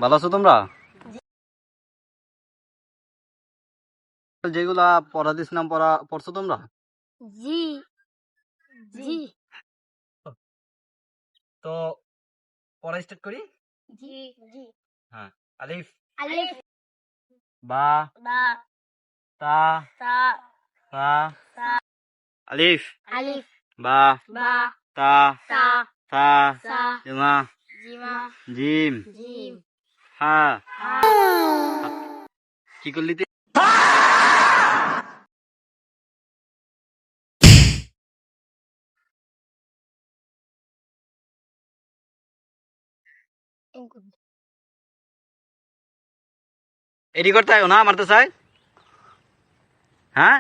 ভালো আছো তোমরা? যেগুলা পড়া দিছিলাম পড়ছো তোমরা? জি জি তো পড়া স্টার্ট করি। জি জি হ্যাঁ। আলিফ, আলিফ বা, বা তা, তা সা। সা আলিফ, আলিফ বা, বা তা, তা সা, সা জিমা, জিমা জিম, জিম হা। হা কি করলি তুই? এডি করতে হয় না মারতে চাই? হ্যাঁ।